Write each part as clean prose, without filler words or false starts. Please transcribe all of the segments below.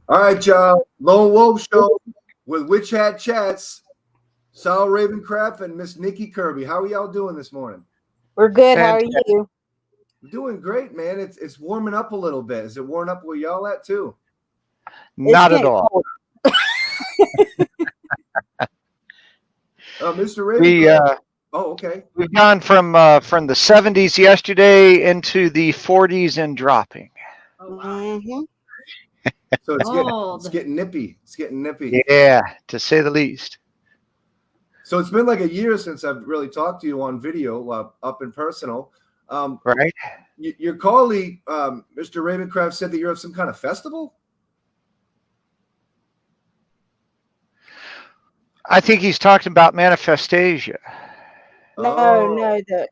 All right, y'all. Lone Wolf Show with Witch Hat Chats. Sal Ravencraft and Miss Nikki Kirby. How are y'all doing this morning? We're good. How are Fantastic. you? Doing great, man. It's warming up a little bit. Is it warming up where y'all at too? Not at getting all. cold. Mr. We Ravencraft. Oh, okay. we've gone from the 70s yesterday into the 40s and dropping. Oh, wow. Mm-hmm. So it's Cold. getting nippy. It's getting nippy. Yeah, to say the least. So it's been like a year since I've really talked to you on video, up and personal. Right? Your colleague, Mr. Ravencraft, said that you're at some kind of festival. I think he's talking about Manifestasia. The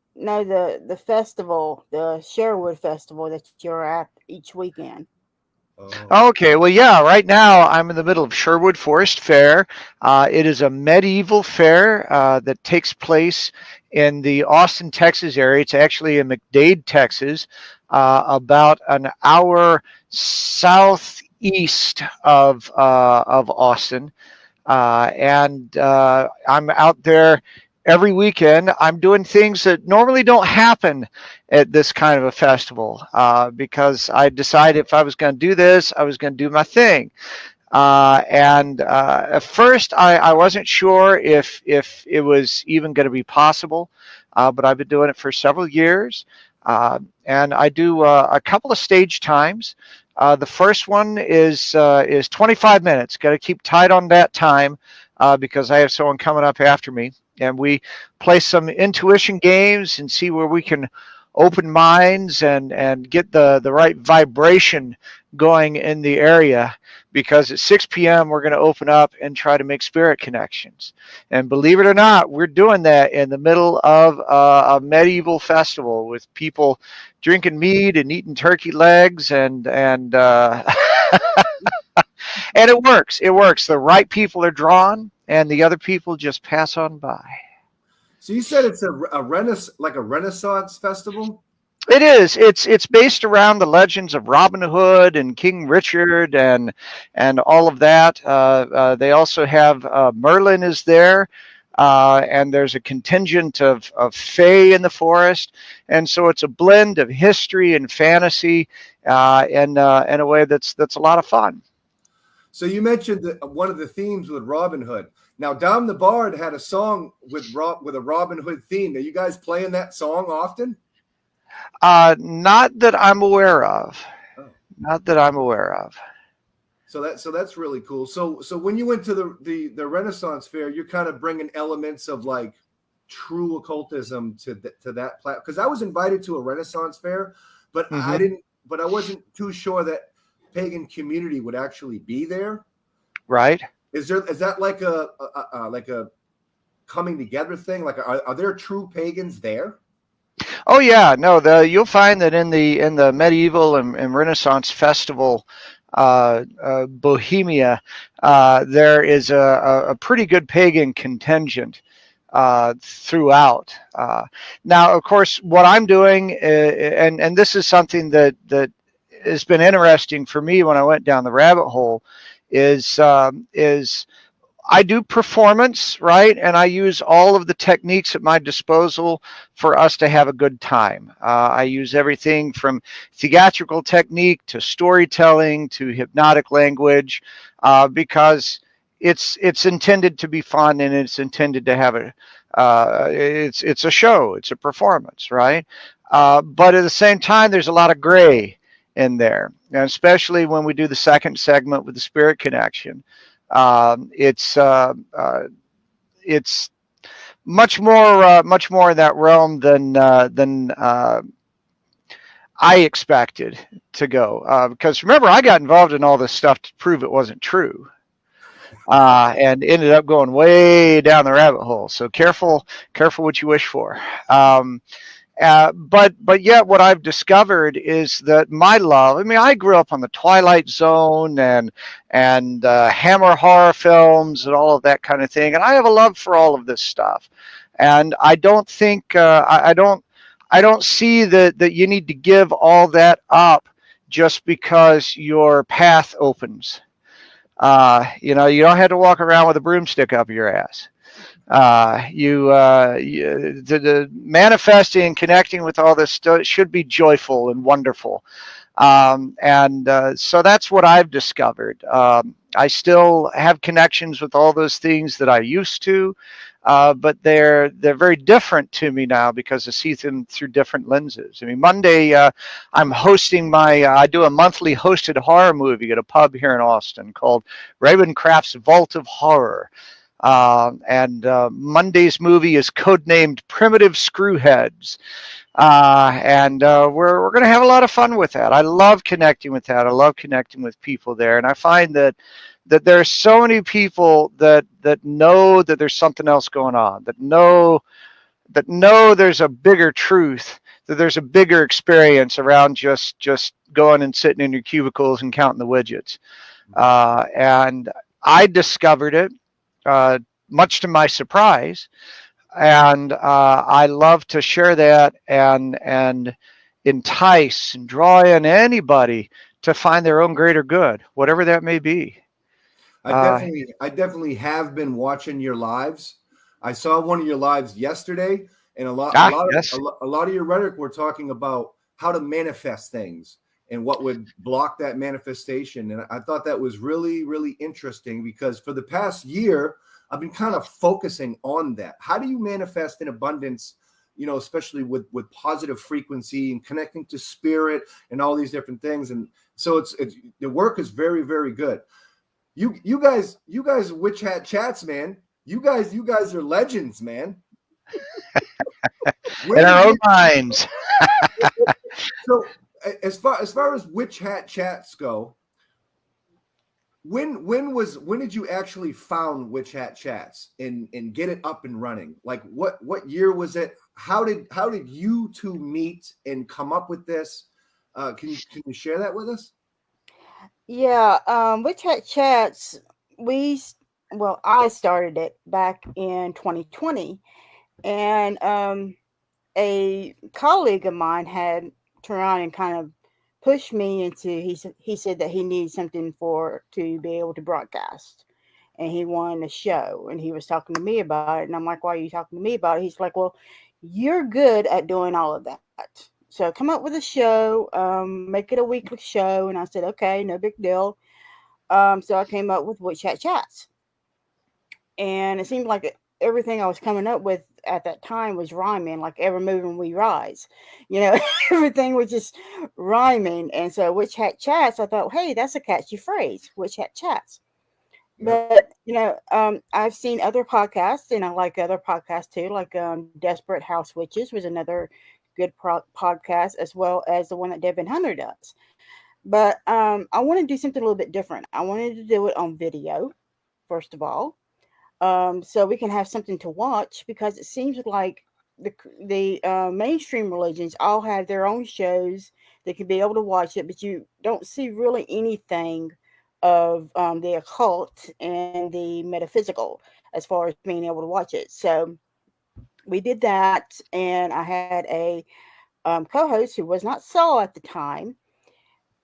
festival, the Sherwood Festival that you're at each weekend. Oh. Okay, well, yeah, right now I'm in the middle of Sherwood Forest Fair. It is a medieval fair that takes place in the Austin, Texas area. It's actually in McDade, Texas, about an hour southeast of Austin. I'm out there every weekend. I'm doing things that normally don't happen at this kind of a festival because I decided if I was going to do this, I was going to do my thing. At first, I wasn't sure if it was even going to be possible, but I've been doing it for several years. And I do a couple of stage times. The first one is 25 minutes. Got to keep tight on that time because I have someone coming up after me. And we play some intuition games and see where we can open minds and get the right vibration going in the area. Because at 6 p.m. we're going to open up and try to make spirit connections. And believe it or not, we're doing that in the middle of a medieval festival with people drinking mead and eating turkey legs and and it works. It works. The right people are drawn, and the other people just pass on by. So you said it's a Renaissance festival? It is. It's based around the legends of Robin Hood and King Richard and all of that. They also have Merlin is there, and there's a contingent of fae in the forest, and so it's a blend of history and fantasy, in a way that's a lot of fun. So you mentioned that one of the themes with Robin Hood. Now, Dom the Bard had a song with a Robin Hood theme. Are you guys playing that song often? Not that I'm aware of. Oh. Not that I'm aware of. So that's really cool. So when you went to the Renaissance Fair, you're kind of bringing elements of like true occultism to that platform. Because I was invited to a Renaissance Fair, but I wasn't too sure that pagan community would actually be there. Right. Is that like a coming together thing? Like, are there true pagans there? Oh yeah, no. You'll find that in the medieval and Renaissance festival, Bohemia, there is a pretty good pagan contingent throughout. Now, of course, what I'm doing, and this is something that has been interesting for me when I went down the rabbit hole, is I do performance, right? And I use all of the techniques at my disposal for us to have a good time. I use everything from theatrical technique to storytelling to hypnotic language, because it's intended to be fun and it's intended to have it's a show, it's a performance, right? But at the same time, there's a lot of gray in there, and especially when we do the second segment with the spirit connection. It's much more in that realm than I expected to go. Because remember, I got involved in all this stuff to prove it wasn't true, and ended up going way down the rabbit hole. So careful what you wish for. But yet what I've discovered is that my love, I mean, I grew up on the Twilight Zone and Hammer horror films and all of that kind of thing. And I have a love for all of this stuff. And I don't think, I don't see that you need to give all that up just because your path opens. You know, you don't have to walk around with a broomstick up your ass. The manifesting and connecting with all this stuff should be joyful and wonderful. So that's what I've discovered. I still have connections with all those things that I used to, but they're very different to me now because I see them through different lenses. I mean, Monday I'm hosting I do a monthly hosted horror movie at a pub here in Austin called Ravencraft's Vault of Horror. Monday's movie is codenamed Primitive Screwheads. We're going to have a lot of fun with that. I love connecting with that. I love connecting with people there. And I find that there are so many people that know that there's something else going on, that know there's a bigger truth, that there's a bigger experience around just going and sitting in your cubicles and counting the widgets. And I discovered it, much to my surprise. And I love to share that and entice and draw in anybody to find their own greater good, whatever that may be. I definitely have been watching your lives. I saw one of your lives yesterday, and a lot of your rhetoric were talking about how to manifest things and what would block that manifestation. And I thought that was really, really interesting because for the past year, I've been kind of focusing on that. How do you manifest in abundance, you know, especially with positive frequency and connecting to spirit and all these different things. And so it's the work is very, very good. You guys, Witch Hat Chats, man. You guys are legends, man. In our own minds. So as far as Witch Hat Chats go, when did you actually found Witch Hat Chats and get it up and running? Like what year was it? How did you two meet and come up with this? Can you share that with us? Yeah, Witch Hat Chats, I started it back in 2020, and a colleague of mine had turned around and kind of pushed me into. He said that he needed something to be able to broadcast, and he wanted a show, and he was talking to me about it, and I'm like, "Why are you talking to me about it?" He's like, "Well, you're good at doing all of that. So come up with a show, make it a weekly show." And I said, "Okay, no big deal." So I came up with Witch Hat Chats, and it seemed like everything I was coming up with at that time was rhyming, like "Ever Moving We Rise," you know. Everything was just rhyming. And so Witch Hat Chats, I thought, hey, that's a catchy phrase, Witch Hat Chats. Yep. But I've seen other podcasts, and I like other podcasts too, like Desperate House Witches was another good podcast, as well as the one that Devin Hunter does. But I want to do something a little bit different. I wanted to do it on video, first of all, so we can have something to watch, because it seems like the mainstream religions all have their own shows. They can be able to watch it, but you don't see really anything of the occult and the metaphysical as far as being able to watch it. So we did that, and I had a co-host who was not Saul at the time,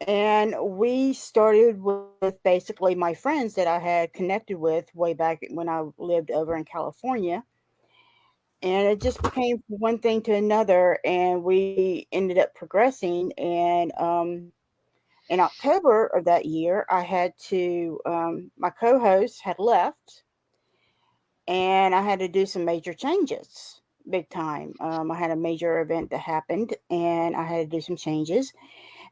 and we started with basically my friends that I had connected with way back when I lived over in California. And it just became one thing to another, and we ended up progressing. And in October of that year, I had to, my co host had left, and I had to do some major changes, big time. I had a major event that happened, and I had to do some changes.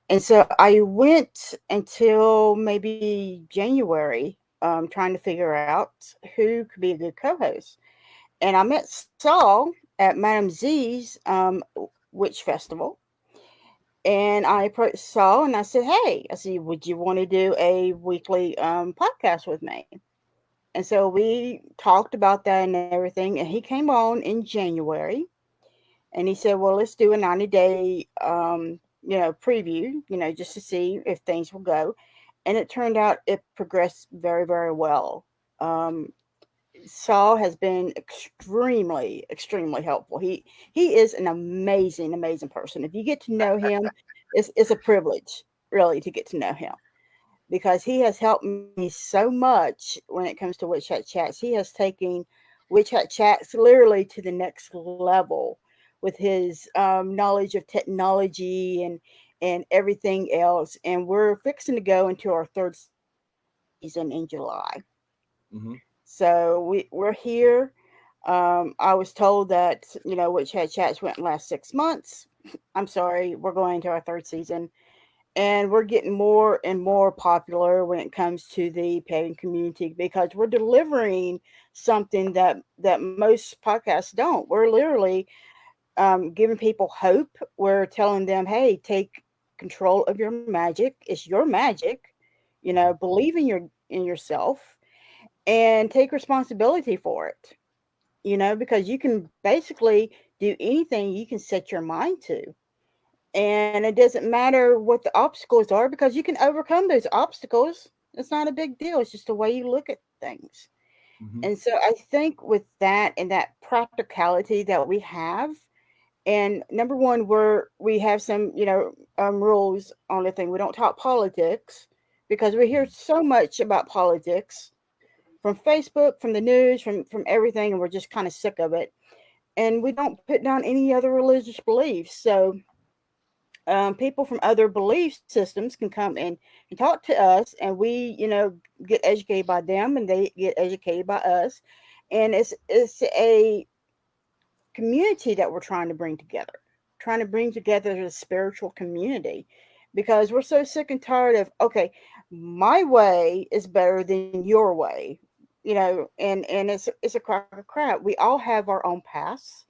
And so I went until maybe January, trying to figure out who could be a good co host. And I met Saul at Madame Z's Witch Festival. And I approached Saul and I said, "Hey," I said, "would you want to do a weekly podcast with me?" And so we talked about that and everything. And he came on in January, and he said, "Well, let's do a 90-day, preview, just to see if things will go." And it turned out it progressed very, very well. Saul has been extremely, extremely helpful. He is an amazing, amazing person. If you get to know him, it's a privilege, really, to get to know him. because he has helped me so much when it comes to Witch Hat Chats. He has taken Witch Hat Chats literally to the next level with his knowledge of technology and everything else. And we're fixing to go into our third season in July. Mm-hmm. So we're here. I was told that, Witch Hat Chats went last 6 months. I'm sorry, we're going into our third season. And we're getting more and more popular when it comes to the pagan community because we're delivering something that most podcasts don't. We're literally giving people hope. We're telling them, hey, take control of your magic. It's your magic. Believe in yourself and take responsibility for it. Because you can basically do anything you can set your mind to. And it doesn't matter what the obstacles are because you can overcome those obstacles. It's not a big deal. It's just the way you look at things. Mm-hmm. And so I think with that and that practicality that we have, and number one, we have some, rules on the thing. We don't talk politics because we hear so much about politics from Facebook, from the news, from everything, and we're just kind of sick of it. And we don't put down any other religious beliefs. So people from other belief systems can come in and talk to us, and we, get educated by them, and they get educated by us. And it's a community that we're trying to bring together the spiritual community, because we're so sick and tired of, okay, my way is better than your way, and it's a crock of crap. We all have our own paths.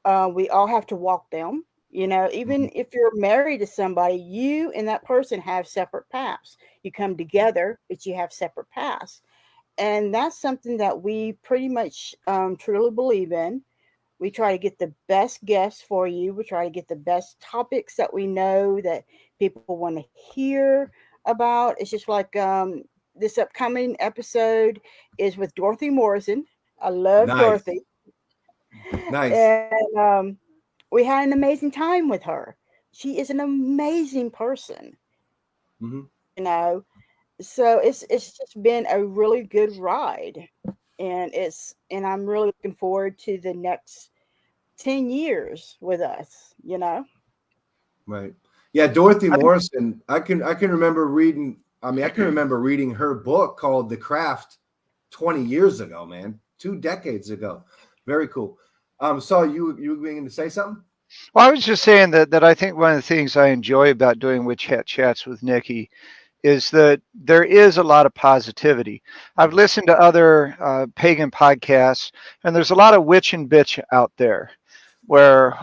We all have to walk them. Mm-hmm. Even if you're married to somebody, you and that person have separate paths. You come together, but you have separate paths. And that's something that we pretty much truly believe in. We try to get the best guests for you. We try to get the best topics that we know that people want to hear about. It's just like this upcoming episode is with Dorothy Morrison. I love Nice. Dorothy. Nice. And we had an amazing time with her. She is an amazing person, Mm-hmm. you know. So it's just been a really good ride, and I'm really looking forward to the next 10 years with us. Right. Yeah, Dorothy I, Morrison. I can remember reading. I mean, I can remember reading her book called The Craft 20 years ago, man. 2 decades ago. Very cool. So you were going to say something? well, I was just saying that I think one of the things I enjoy about doing Witch Hat Chats with Nikki is that there is a lot of positivity. I've listened to other pagan podcasts, and there's a lot of witch and bitch out there, where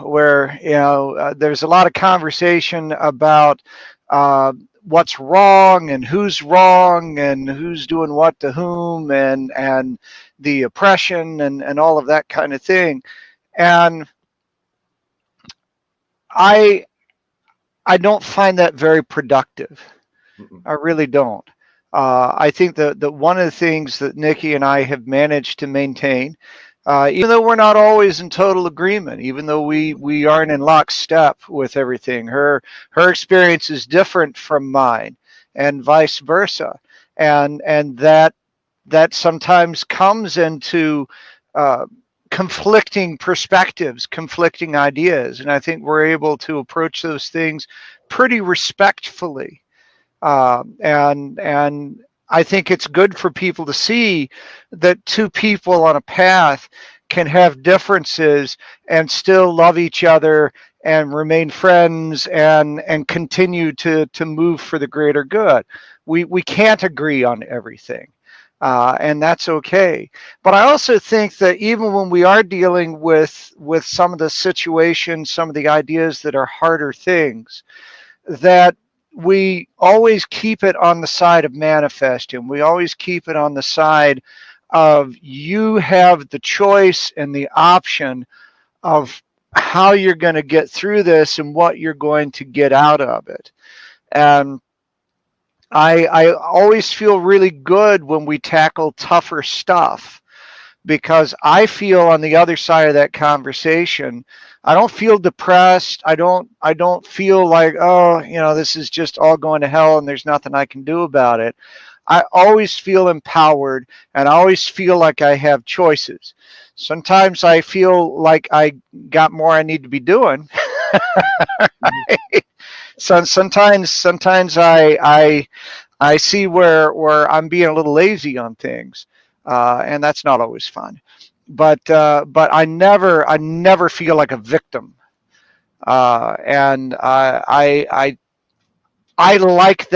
there's a lot of conversation about what's wrong and who's doing what to whom, and the oppression and all of that kind of thing. And I I don't find that very productive. Mm-mm. I really don't. I think that one of the things that Nikki and I have managed to maintain, even though we're not always in total agreement, even though we aren't in lockstep with everything, her experience is different from mine, and vice versa, and that sometimes comes into uh, conflicting perspectives, conflicting ideas, and I think we're able to approach those things pretty respectfully. And I think it's good for people to see that two people on a path can have differences and still love each other and remain friends and continue to move for the greater good. We can't agree on everything. And that's okay. But I also think that even when we are dealing with some of the situations, some of the ideas that are harder things, that we always keep it on the side of manifesting. We always keep it on the side of you have the choice and the option of how you're going to get through this and what you're going to get out of it. And I always feel really good when we tackle tougher stuff because I feel on the other side of that conversation, I don't feel depressed. I don't feel like, oh, this is just all going to hell and there's nothing I can do about it. I always feel empowered, and I always feel like I have choices. Sometimes I feel like I got more I need to be doing. So sometimes I see where I'm being a little lazy on things, and that's not always fun. But I never feel like a victim, and I like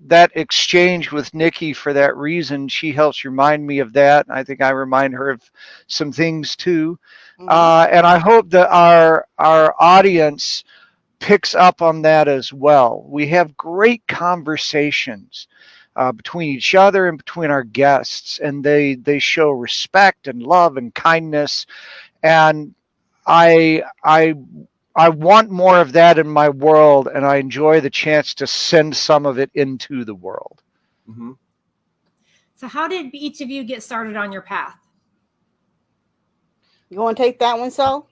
that exchange with Nikki for that reason. She helps remind me of that. I think I remind her of some things too, and I hope that our audience picks up on that as well. We have great conversations between each other and between our guests, and they show respect and love and kindness, and I want more of that in my world, and I enjoy the chance to send some of it into the world. Mm-hmm. So how did each of you get started on your path? You want to take that one, Saul?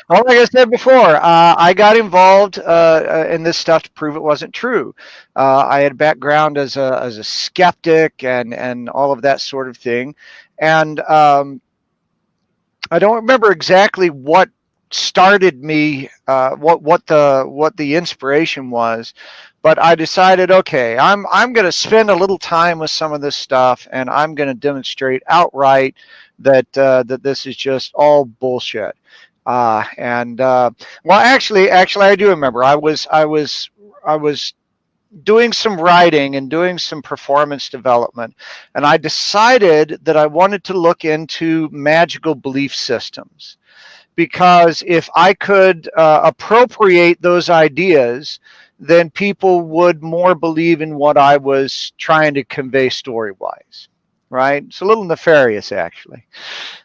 Well, like I said before, I got involved in this stuff to prove it wasn't true. I had a background as a skeptic and all of that sort of thing, and I don't remember exactly what started me, what the inspiration was, but I decided, okay, I'm going to spend a little time with some of this stuff, and I'm going to demonstrate outright that this is just all bullshit. Well, actually, I do remember. I was doing some writing and doing some performance development, and I decided that I wanted to look into magical belief systems, because if I could appropriate those ideas, then people would more believe in what I was trying to convey story-wise. Right? It's a little nefarious, actually.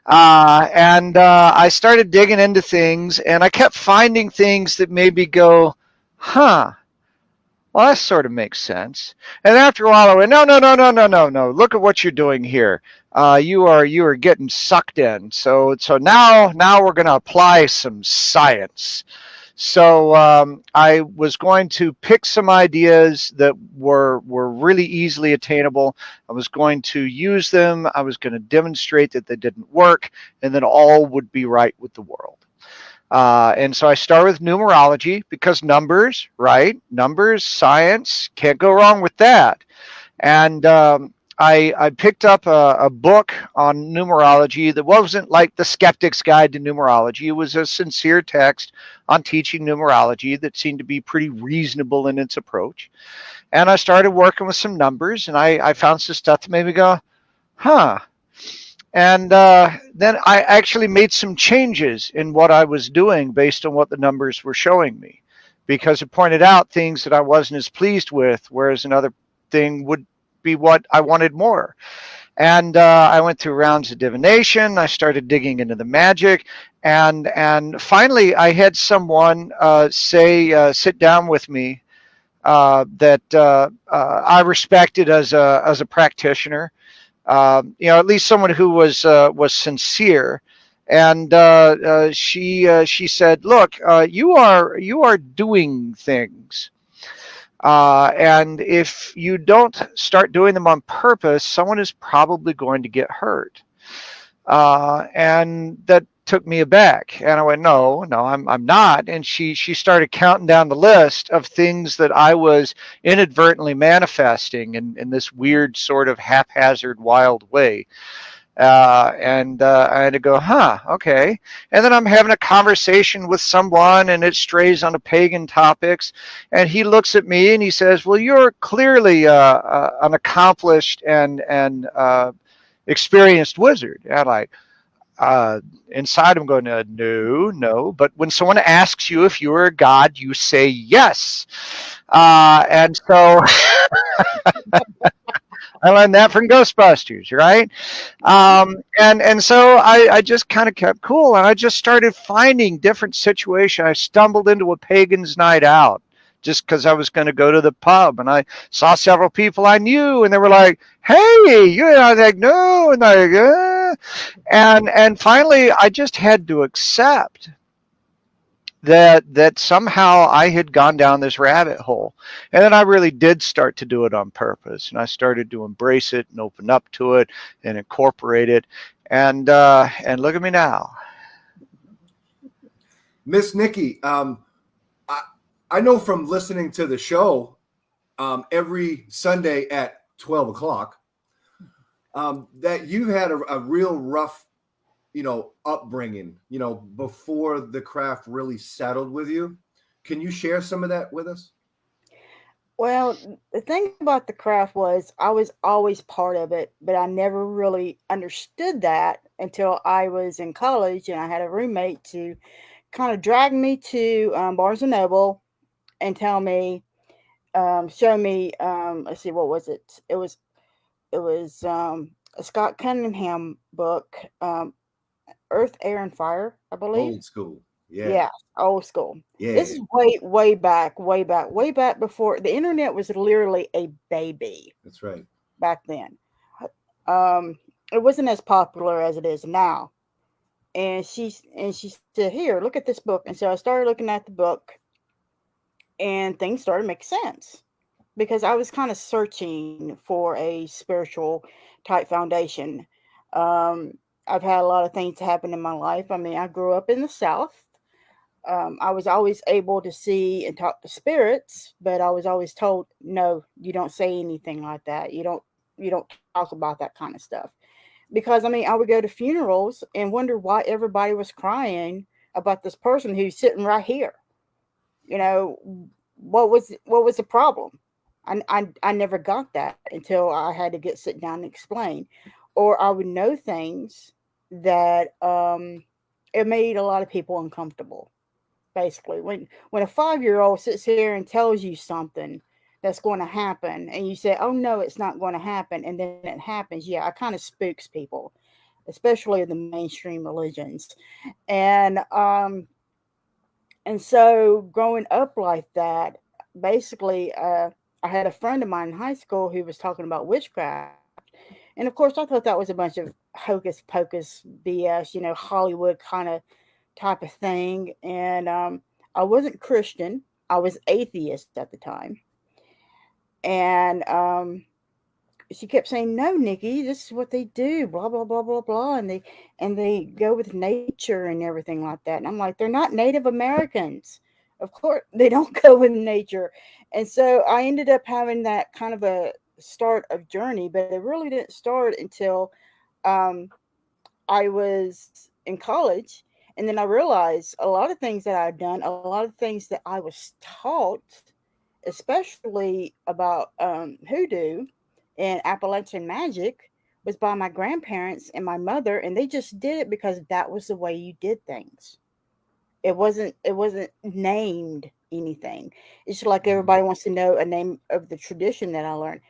And I started digging into things, and I kept finding things that made me go, huh, well, that sort of makes sense. And after a while, I went, no. Look at what you're doing here. You are getting sucked in. So now we're going to apply some science. So I was going to pick some ideas that were really easily attainable. I was going to use them. I was going to demonstrate that they didn't work, and then all would be right with the world. And so I started with numerology, because numbers, right? Numbers, science, can't go wrong with that. And I picked up a book on numerology that wasn't like the Skeptic's Guide to Numerology. It was a sincere text on teaching numerology that seemed to be pretty reasonable in its approach. And I started working with some numbers, and I found some stuff that made me go, huh. And then I actually made some changes in what I was doing based on what the numbers were showing me, because it pointed out things that I wasn't as pleased with, whereas another thing would be what I wanted more. And I went through rounds of divination. I started digging into the magic, and finally I had someone sit down with me that I respected as a practitioner. At least someone who was sincere, and she said, "Look, you are doing things, and if you don't start doing them on purpose, someone is probably going to get hurt." And that took me aback, and I went, no, I'm not. And she started counting down the list of things that I was inadvertently manifesting in this weird sort of haphazard, wild way. And I had to go, huh, okay. And then I'm having a conversation with someone, and it strays on pagan topics, and he looks at me and he says, well, you're clearly an accomplished and experienced wizard. And I'm like, inside I'm going, no, but when someone asks you if you're a god, you say yes. And so I learned that from Ghostbusters, right? And so I just kind of kept cool, and I just started finding different situations. I stumbled into a pagan's night out just because I was going to go to the pub, and I saw several people I knew, and they were like, "Hey, you," and I was like, "No," and and finally, I just had to accept that somehow I had gone down this rabbit hole. And then I really did start to do it on purpose, and I started to embrace it and open up to it and incorporate it. And look at me now. Miss Nikki, I know from listening to the show every Sunday at 12 o'clock that you had a real rough, upbringing, before the craft really settled with you. Can you share some of that with us? Well, the thing about the craft was I was always part of it, but I never really understood that until I was in college and I had a roommate to kind of drag me to Barnes and Noble and tell me, show me, let's see, what was it? It was a Scott Cunningham book, Earth, Air, and Fire, I believe. Old school. Yeah. Yeah, old school. Yeah. This is way back, way back before the internet was literally a baby That's right. back then. It wasn't as popular as it is now. And she said, "Here, look at this book." And so I started looking at the book, and things started to make sense because I was kind of searching for a spiritual type foundation. Um, I've had a lot of things happen in my life. I mean, I grew up in the South. I was always able to see and talk to spirits, but I was always told, no, you don't say anything like that. You don't talk about that kind of stuff. Because I mean, I would go to funerals and wonder why everybody was crying about this person who's sitting right here. You know, what was the problem? I never got that until I had to get sit down and explain, or I would know things that it made a lot of people uncomfortable. Basically, when a 5-year-old sits here and tells you something that's going to happen, and you say, "Oh no, it's not going to happen," and then it happens, yeah, it kind of spooks people, especially the mainstream religions, and um, and so growing up like that, basically, I had a friend of mine in high school who was talking about witchcraft. And of course, I thought that was a bunch of hocus pocus BS, Hollywood kind of type of thing. And I wasn't Christian, I was atheist at the time. And she kept saying, "No, Nikki, this is what they do, blah blah blah blah blah," and they go with nature and everything like that. And I'm like, they're not Native Americans. Of course, they don't go with nature. And so I ended up having that kind of a start of journey, but it really didn't start until um, I was in college. And then I realized a lot of things that I'd done, a lot of things that I was taught, especially about hoodoo and Appalachian magic, was by my grandparents and my mother, and they just did it because that was the way you did things. It wasn't named anything. It's like everybody wants to know a name of the tradition that I learned.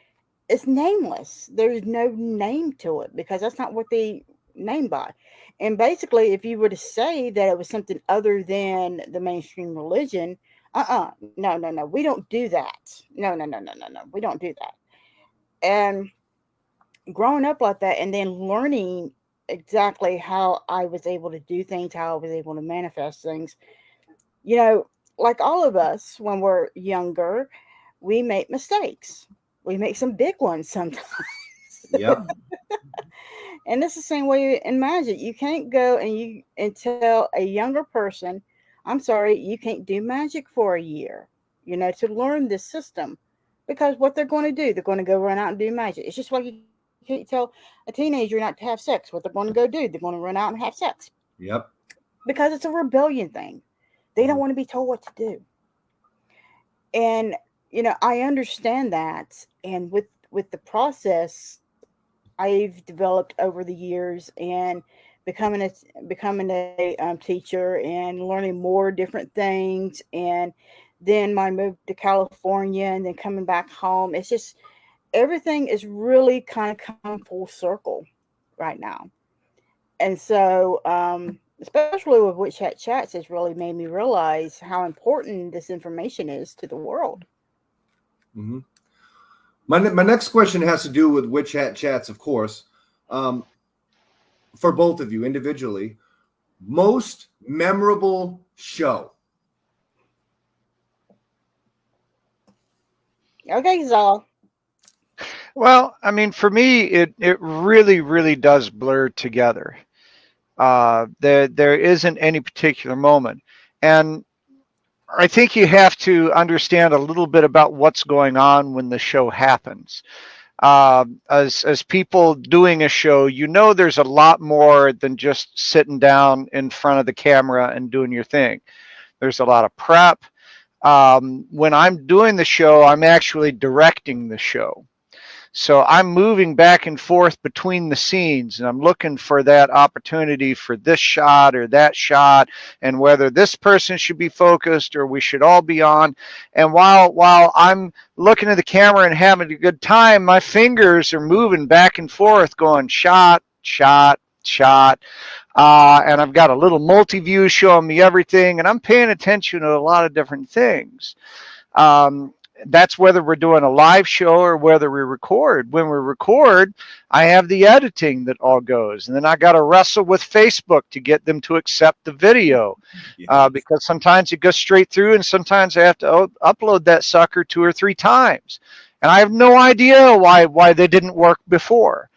It's nameless. There's no name to it because that's not what they name by. And basically, if you were to say that it was something other than the mainstream religion, no, no, no, we don't do that. No, no, no, no, no, no, we don't do that. And growing up like that, and then learning exactly how I was able to do things, how I was able to manifest things, you know, like all of us when we're younger, we make mistakes. We make some big ones sometimes. Yep. And it's the same way in magic. You can't go and tell a younger person, "I'm sorry, you can't do magic for a year," to learn this system. Because what they're going to do, they're going to go run out and do magic. It's just like you can't tell a teenager not to have sex. What they're going to go do, they're going to run out and have sex. Yep. Because it's a rebellion thing. They don't want to be told what to do. And I understand that. And with the process I've developed over the years, and becoming a teacher and learning more different things, and then my move to California, and then coming back home, it's just everything is really kind of come full circle right now. And so especially with Witch Hat Chats, has really made me realize how important this information is to the world. Mm-hmm. My next question has to do with Witch Hat Chats, of course. For both of you individually, most memorable show. Okay, Zal. Well, I mean, for me, it really, really does blur together. There isn't any particular moment, and I think you have to understand a little bit about what's going on when the show happens. As people doing a show, you know, there's a lot more than just sitting down in front of the camera and doing your thing. There's a lot of prep. When I'm doing the show, I'm actually directing the show. So I'm moving back and forth between the scenes, and I'm looking for that opportunity for this shot or that shot, and whether this person should be focused or we should all be on. And while I'm looking at the camera and having a good time, my fingers are moving back and forth, going shot, shot, shot. And I've got a little multi-view showing me everything, and I'm paying attention to a lot of different things. That's whether we're doing a live show or whether we record. When we record, I have the editing that all goes, and then I got to wrestle with Facebook to get them to accept the video, because sometimes it goes straight through, and sometimes I have to upload that sucker 2 or 3 times, and I have no idea why they didn't work before.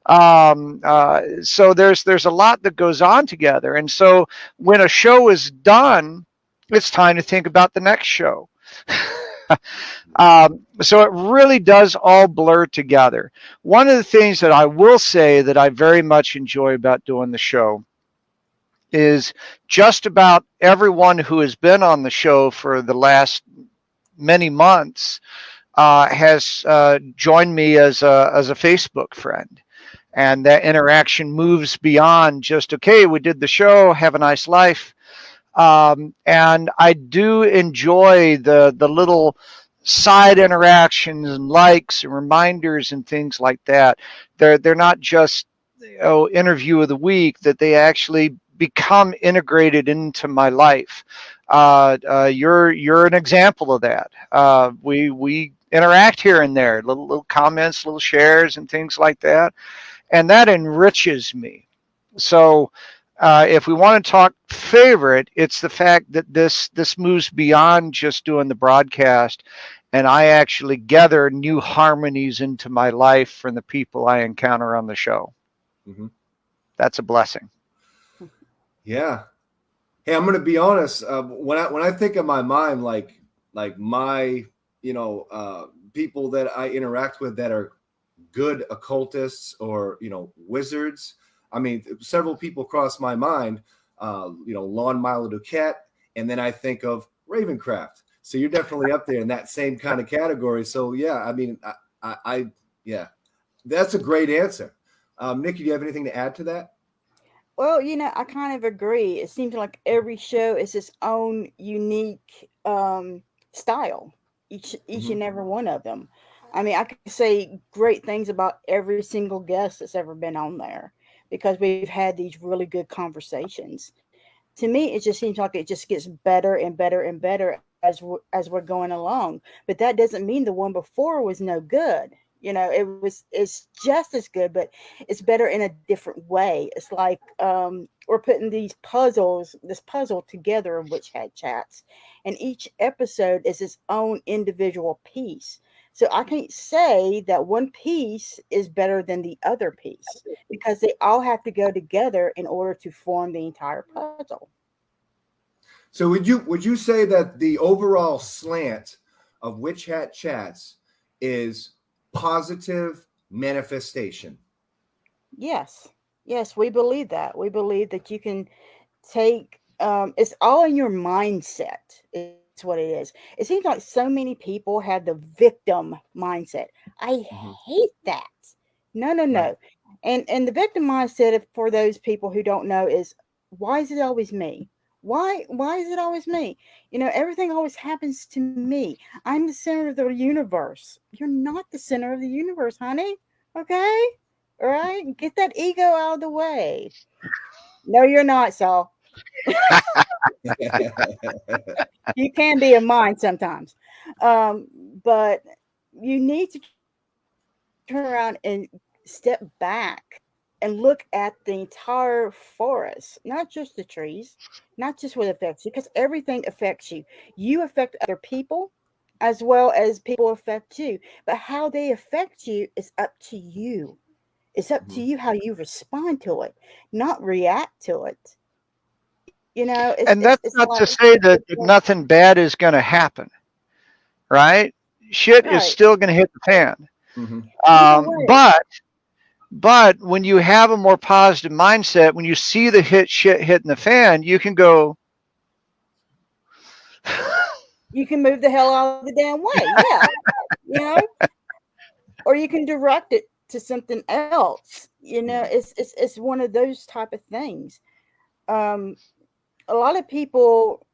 So there's a lot that goes on together, and so when a show is done, it's time to think about the next show. So it really does all blur together. One of the things that I will say that I very much enjoy about doing the show is just about everyone who has been on the show for the last many months has joined me as a Facebook friend. And that interaction moves beyond just, okay, we did the show, have a nice life. And I do enjoy the little side interactions and likes and reminders and things like that. They're not just interview of the week, that they actually become integrated into my life. You're an example of that. We interact here and there, little comments, little shares, and things like that, and that enriches me. So if we want to talk favorite, it's the fact that this moves beyond just doing the broadcast, and I actually gather new harmonies into my life from the people I encounter on the show. Mm-hmm. That's a blessing. Yeah. Hey, I'm going to be honest. When I think of my mind, like my, people that I interact with that are good occultists or, wizards. I mean, several people cross my mind, Lon Milo Duquette, and then I think of Ravencraft. So you're definitely up there in that same kind of category. So yeah, I mean, I that's a great answer. Nikki, do you have anything to add to that? Well, I kind of agree. It seems like every show is its own unique style, each and every one of them. I mean, I could say great things about every single guest that's ever been on there because we've had these really good conversations. To me, it just seems like it just gets better and better and better as we're going along. But that doesn't mean the one before was no good. It's just as good, but it's better in a different way. It's like we're putting this puzzle together of Witch Hat Chats, and each episode is its own individual piece. So I can't say that one piece is better than the other piece because they all have to go together in order to form the entire puzzle. So would you say that the overall slant of Witch Hat Chats is positive manifestation? Yes, we believe that. We believe that you can take. It's all in your mindset. It's what it is. It seems like so many people have the victim mindset. I hate that. No. Right. And the victim mindset, for those people who don't know, is why is it always me? Why is it always me? Everything always happens to me. I'm the center of the universe. You're not the center of the universe, honey. Okay? All right? Get that ego out of the way. No, you're not, Saul. You can be a mind sometimes. But you need to turn around and step back and look at the entire forest, not just the trees, not just what affects you, because everything affects you. You affect other people as well as people affect you. But how they affect you is up to you. It's up to you how you respond to it, not react to it. You know, And that's it's not like, to say that nothing bad is going to happen, right? Shit is right. still going to hit the fan. Mhm. Either way. But when you have a more positive mindset, when you see the shit hitting the fan, you can go. You can move the hell out of the damn way. Yeah. You know, or you can direct it to something else. You know, it's one of those type of things. A lot of people,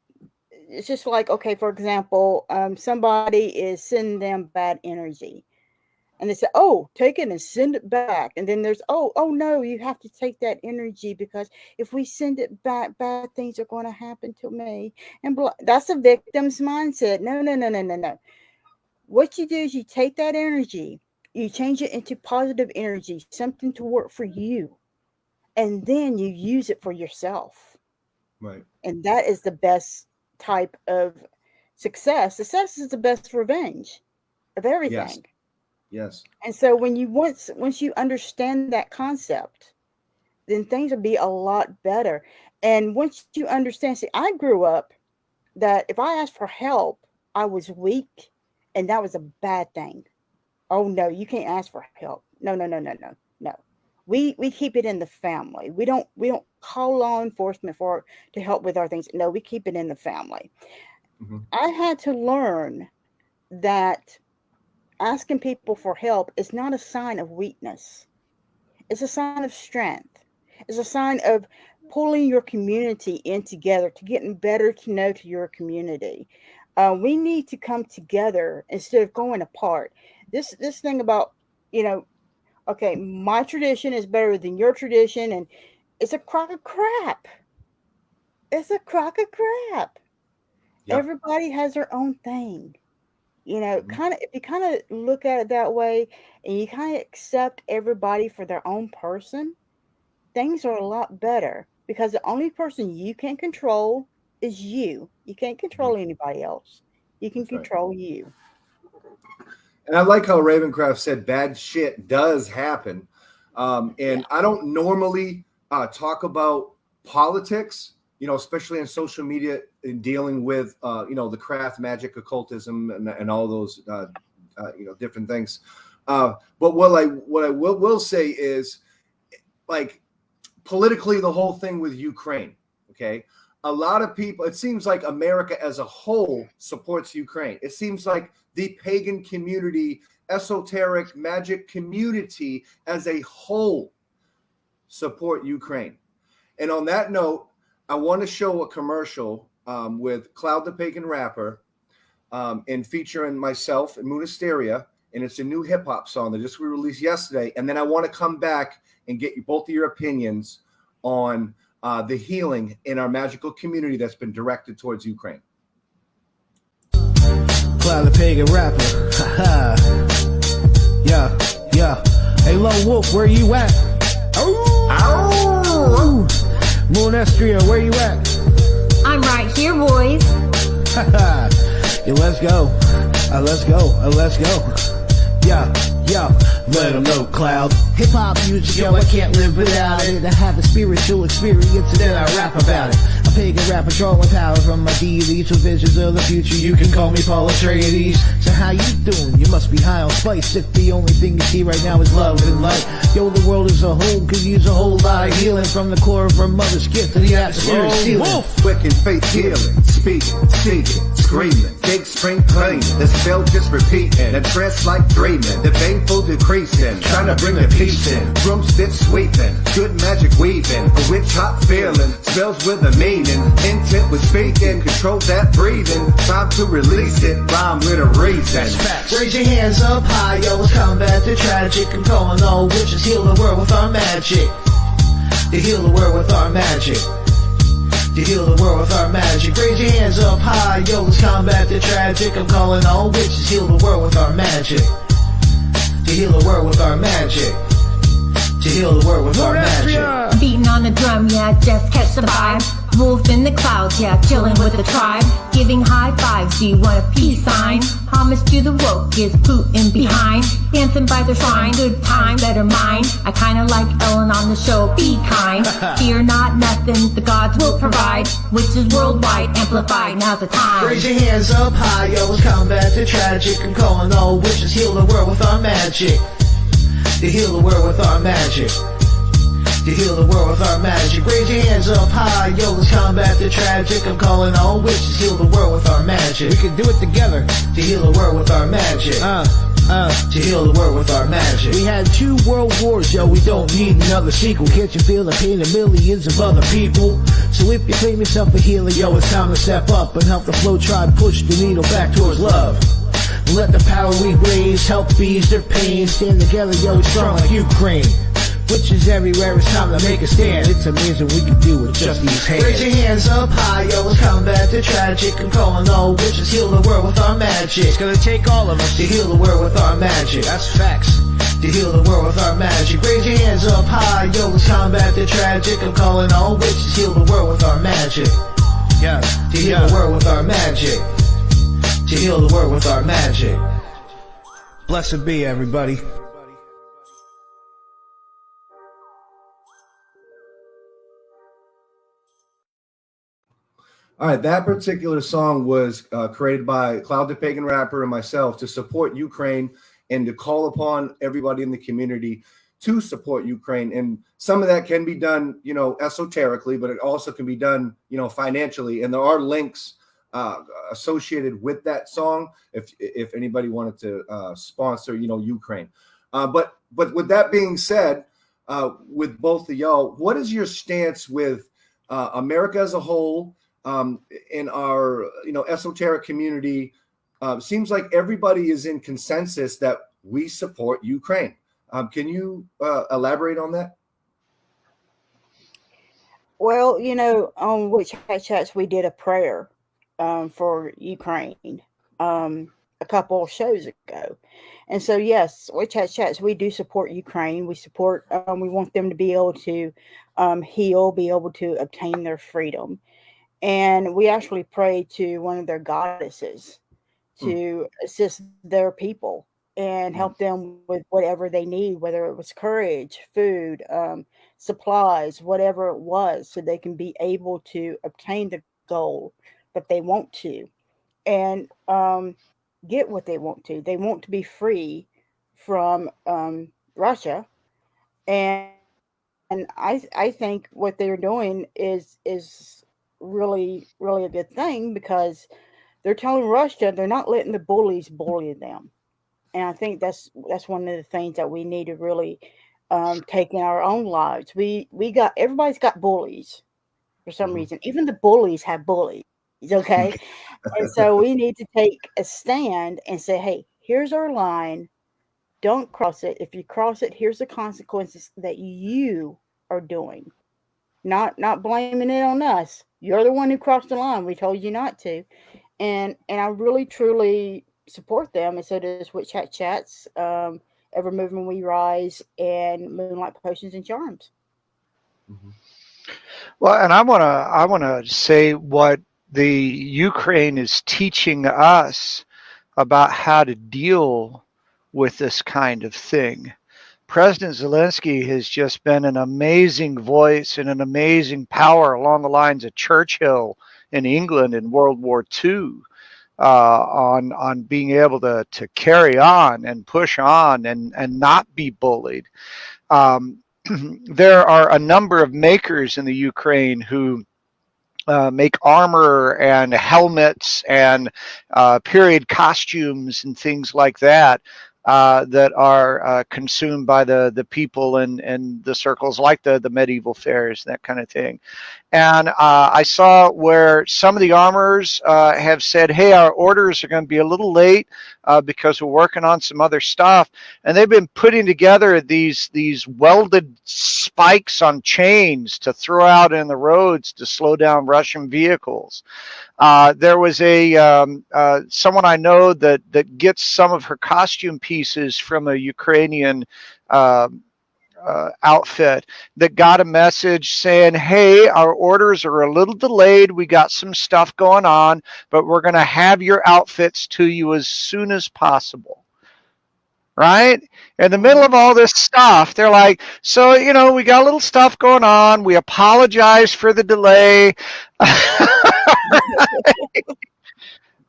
it's just like, okay, for example, somebody is sending them bad energy, and they say, oh, take it and send it back. And then there's, oh no, you have to take that energy, because if we send it back, bad things are going to happen to me. And that's a victim's mindset. No. What you do is you take that energy, you change it into positive energy, something to work for you, and then you use it for yourself. Right. And that is the best type of success. Success is the best revenge of everything. Yes. And so when you once you understand that concept, then things will be a lot better. And once you understand, see, I grew up that if I asked for help, I was weak, and that was a bad thing. Oh no, you can't ask for help. No. We keep it in the family. We don't call law enforcement to help with our things. No, we keep it in the family. Mhm. I had to learn that asking people for help is not a sign of weakness. It's a sign of strength. It's a sign of pulling your community in together, to getting better to know to your community. We need to come together instead of going apart. This thing about, okay, my tradition is better than your tradition, and it's a crock of crap. It's a crock of crap. Yep. Everybody has their own thing. Mhm. If you kind of look at it that way, and you kind of accept everybody for their own person, things are a lot better, because the only person you can control is you. You can't control anybody else. You can That's right. control you. And I like how Ravencraft said bad shit does happen. And I don't normally talk about politics, especially in social media, in dealing with, the craft, magic, occultism, and all those, different things. But what I will say is, like, politically, the whole thing with Ukraine, okay? A lot of people, it seems like America as a whole supports Ukraine. It seems like the pagan community, esoteric magic community as a whole support Ukraine. And on that note, I want to show a commercial with Cloud the Pagan Rapper, and featuring myself and Moonisteria. And it's a new hip hop song that just we released yesterday. And then I want to come back and get both of your opinions on the healing in our magical community that's been directed towards Ukraine. Cloud the Pagan Rapper. Yeah. Hey, Lone Wolf, where you at? Moonestria, where you at? I'm right here, boys. Yeah, let's go. Let's go. Yeah. Let them know, Cloud. Hip-hop music, yo, I can't live without it. I have a spiritual experience and then I rap about it. A pagan rapper drawing power from my deities with visions of the future. You can call me Paul Atreides. So how you doing? You must be high on spice if the only thing you see right now is love and light. Yo, the world as a whole could use a whole lot of healing, from the core of our mother's gift to the atmosphere ceiling. Wicked faith healing, speaking, singing, screaming, big spring cleaning, the spell just repeating, the trance like dreaming, the baneful decreasing, trying to bring the peace in, broomstick sweeping, good magic weaving, a witch hot feeling, spells with a meaning, intent with speaking, control that breathing, time to release it, rhyme with a reason. Raise your hands up high, yo, let's combat the tragic. I'm calling all witches, heal the world with our magic. To heal the world with our magic. To heal the world with our magic. Raise your hands up high, yo, let's combat the tragic. I'm calling all witches, heal the world with our magic. To heal the world with our magic. To heal the world with our magic. Beating on the drum, yeah, just catch the vibe. Wolf in the clouds, yeah, chilling with the tribe. Giving high fives, do you want a peace sign? Homage to the woke is Putin behind. Dancing by the shrine, good time, better mine. I kinda like Ellen on the show, be kind. Fear not nothing, the gods will provide. Witches worldwide, amplified, now's the time. Raise your hands up high, yo, let's combat the tragic. I'm calling all witches, heal the world with our magic. To heal the world with our magic. To heal the world with our magic. Raise your hands up high, yo, let's combat the tragic. I'm calling all witches, heal the world with our magic. We can do it together. To heal the world with our magic. To heal the world with our magic. We had 2 world wars, yo, we don't need another sequel. Can't you feel the pain of millions of other people? So if you claim yourself a healer, yo, it's time to step up and help the flow tribe push the needle back towards love. Let the power we raise help ease their pain. Stand together, yo, it's strong like Ukraine. Witches everywhere, it's time to make a stand. It's amazing we can do with just these hands. Raise your hands up high, yo, let's combat the tragic. I'm calling all witches, heal the world with our magic. It's gonna take all of us to heal the world with our magic. That's facts. To heal the world with our magic. Raise your hands up high, yo, let's combat the tragic. I'm calling all witches, heal the world with our magic. Yeah. To heal the world with our magic. To heal the world with our magic. Blessed be everybody. All right, that particular song was created by Cloud the Pagan Rapper and myself to support Ukraine and to call upon everybody in the community to support Ukraine. And some of that can be done, you know, esoterically, but it also can be done, you know, financially. And there are links associated with that song if anybody wanted to sponsor, you know, Ukraine. But with that being said, with both of y'all, what is your stance with America as a whole? In our, you know, esoteric community, seems like everybody is in consensus that we support Ukraine. Can you elaborate on that? Well, you know, on Witch Hat Chats, we did a prayer for Ukraine a couple of shows ago. And so, yes, Witch Hat Chats, we do support Ukraine. We support, we want them to be able to heal, be able to obtain their freedom. And we actually prayed to one of their goddesses to assist their people and help them with whatever they need, whether it was courage, food, supplies, whatever it was, so they can be able to obtain the goal that they want to and get what they want to. They want to be free from Russia. And I think what they're doing is really a good thing, because they're telling Russia they're not letting the bullies bully them. And I think that's one of the things that we need to really take in our own lives. Everybody's got bullies for some reason. Even the bullies have bullies, okay? And so we need to take a stand and say, hey, here's our line. Don't cross it. If you cross it, here's the consequences that you are doing. Not blaming it on us. You're the one who crossed the line. We told you not to. And I really, truly support them. And so does Witch Hat Chats, Ever Moving We Rise, and Moonlight Potions and Charms. Mm-hmm. Well, and I want to say what the Ukraine is teaching us about how to deal with this kind of thing. President Zelensky has just been an amazing voice and an amazing power along the lines of Churchill in England in World War II, on being able to carry on and push on and not be bullied. There are a number of makers in the Ukraine who make armor and helmets and period costumes and things like that. that are consumed by the people and the circles, like the medieval fairs, that kind of thing. And I saw where some of the armorers have said, hey, our orders are going to be a little late because we're working on some other stuff. And they've been putting together these welded spikes on chains to throw out in the roads to slow down Russian vehicles. There was someone I know that gets some of her costume pieces from a Ukrainian outfit that got a message saying, hey, our orders are a little delayed. We got some stuff going on, but we're going to have your outfits to you as soon as possible. Right? In the middle of all this stuff, they're like, so, we got a little stuff going on. We apologize for the delay.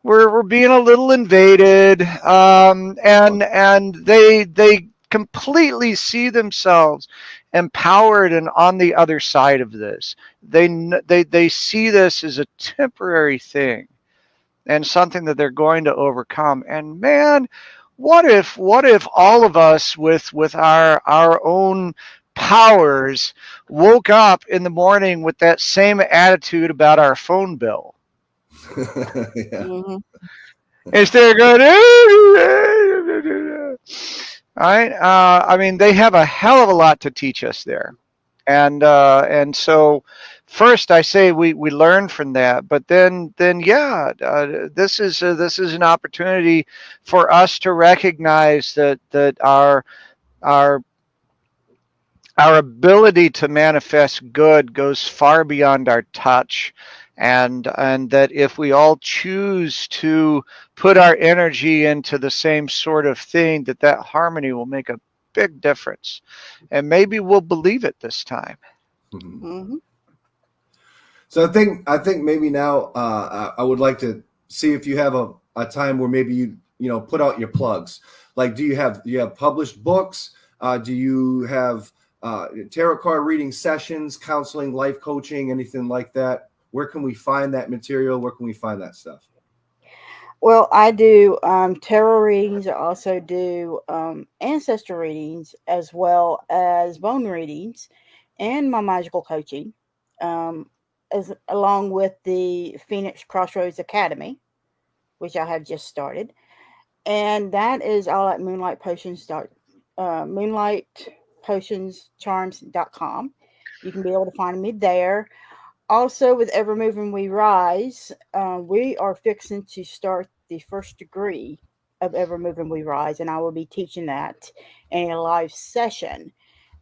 We're being a little invaded. And they completely see themselves empowered and on the other side of this. They see this as a temporary thing and something that they're going to overcome. And man, what if all of us with our own powers woke up in the morning with that same attitude about our phone bill? Yeah. Mm-hmm. Instead of going, right? I mean, they have a hell of a lot to teach us there, and so first I say we learn from that, but then this is an opportunity for us to recognize that our ability to manifest good goes far beyond our touch. And that if we all choose to put our energy into the same sort of thing, that harmony will make a big difference. And maybe we'll believe it this time. Mm-hmm. So I think maybe now I would like to see if you have a time where maybe you put out your plugs. Like, do you have published books? Do you have tarot card reading sessions, counseling, life coaching, anything like that? Where can we find that material? Where can we find that stuff? Well, I do tarot readings. I also do ancestor readings, as well as bone readings, and my magical coaching, along with the Phoenix Crossroads Academy, which I have just started. And that is all at moonlightpotionscharms.com. You can be able to find me there. Also, with Ever Moving We Rise, we are fixing to start the first degree of Ever Moving We Rise, and I will be teaching that in a live session.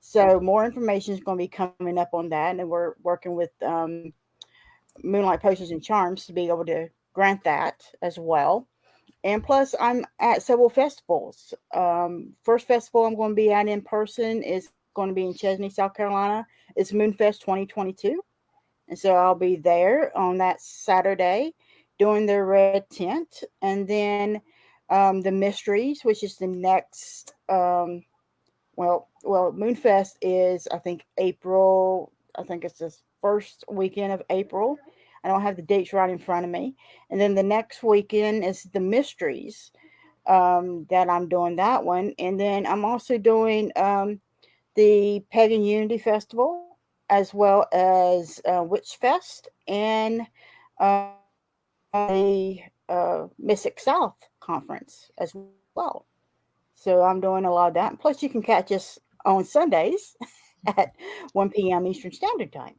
So more information is going to be coming up on that, and we're working with Moonlight Potions and Charms to be able to grant that as well. And plus, I'm at several festivals. First festival I'm going to be at in person is going to be in Chesney, South Carolina. It's Moonfest 2022. And so I'll be there on that Saturday doing the red tent. And then the Mysteries, which is the next, Moonfest is, I think, April. I think it's the first weekend of April. I don't have the dates right in front of me. And then the next weekend is the Mysteries that I'm doing that one. And then I'm also doing the Pagan Unity Festival, as well as Witch Fest and a Mystic South conference as well. So I'm doing a lot of that. Plus, you can catch us on Sundays at 1 p.m. Eastern Standard Time.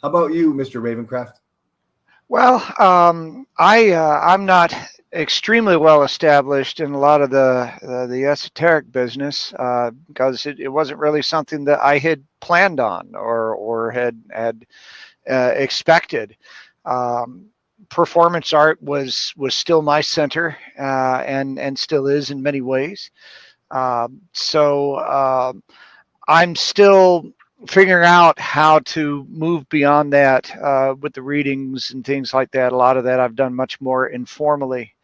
How about you, Mr. Ravencraft? Well, I'm not extremely well established in a lot of the esoteric business because it wasn't really something that I had planned on or had expected. Performance art was still my center and still is in many ways. So I'm still figuring out how to move beyond that with the readings and things like that. A lot of that I've done much more informally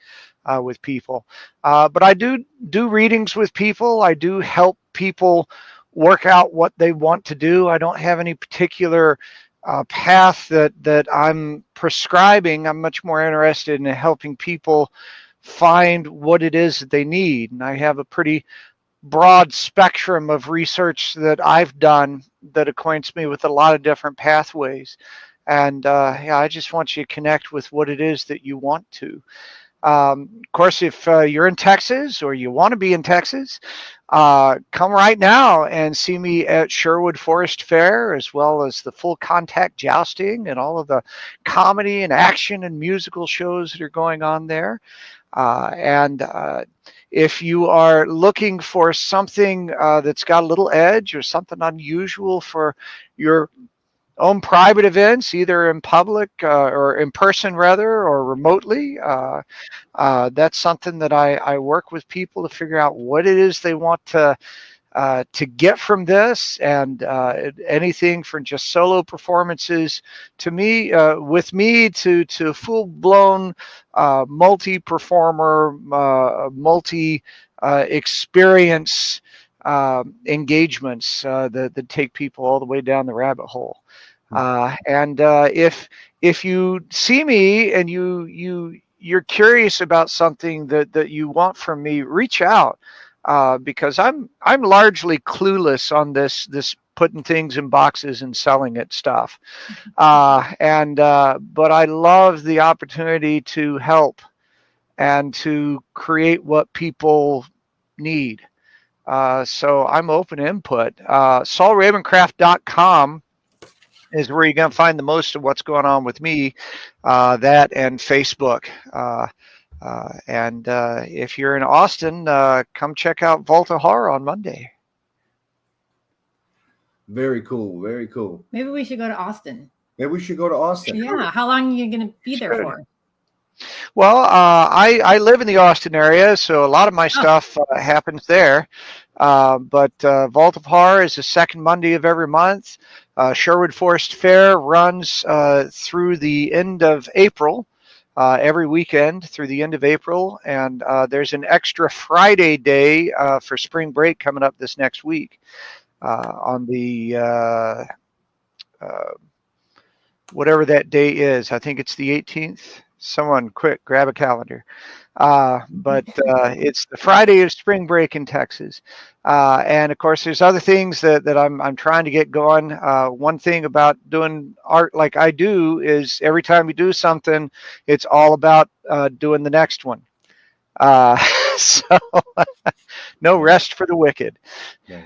with people. But I do readings with people. I do help people work out what they want to do. I don't have any particular path that I'm prescribing. I'm much more interested in helping people find what it is that they need. And I have a pretty broad spectrum of research that I've done that acquaints me with a lot of different pathways. And yeah, I just want you to connect with what it is that you want to. Of course, if you're in Texas or you want to be in Texas, come right now and see me at Sherwood Forest Fair, as well as the full contact jousting and all of the comedy and action and musical shows that are going on there. And if you are looking for something that's got a little edge or something unusual for your own private events, either in public or in person rather, or remotely, that's something that I work with people to figure out what it is they want to get from this, and anything from just solo performances to me, with me, to full-blown multi-performer, multi-experience engagements that take people all the way down the rabbit hole. And if you see me and you're curious about something that you want from me, reach out, because I'm largely clueless on this putting things in boxes and selling it stuff. But I love the opportunity to help and to create what people need. So I'm open to input. SaulRavencraft.com is where you're going to find the most of what's going on with me, that and Facebook. And if you're in Austin, come check out Volta Horror on Monday. Very cool. Very cool. Maybe we should go to Austin. Maybe we should go to Austin. Yeah. How long are you going to be there for? Well, I live in the Austin area, so a lot of my stuff happens there. But Vault of Horror is the second Monday of every month. Sherwood Forest Fair runs through the end of April, every weekend through the end of April. And there's an extra Friday day for spring break coming up this next week on the whatever that day is. I think it's the 18th. Someone quick, grab a calendar. But it's the Friday of spring break in Texas. And of course, there's other things that I'm trying to get going. One thing about doing art like I do is every time you do something, it's all about doing the next one. So no rest for the wicked. Right.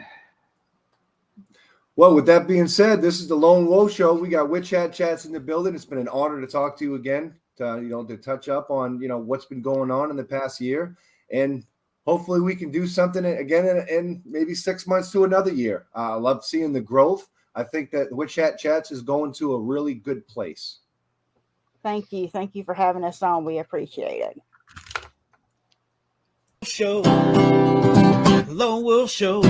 Well, with that being said, this is the Lone Wolf Show. We got Witch Hat Chats in the building. It's been an honor to talk to you again. To touch up on what's been going on in the past year, and hopefully we can do something again in maybe 6 months to another year. I love seeing the growth. I think that Witch Hat Chats is going to a really good place. Thank you for having us on. We appreciate it. Show, Lone Wolf Show.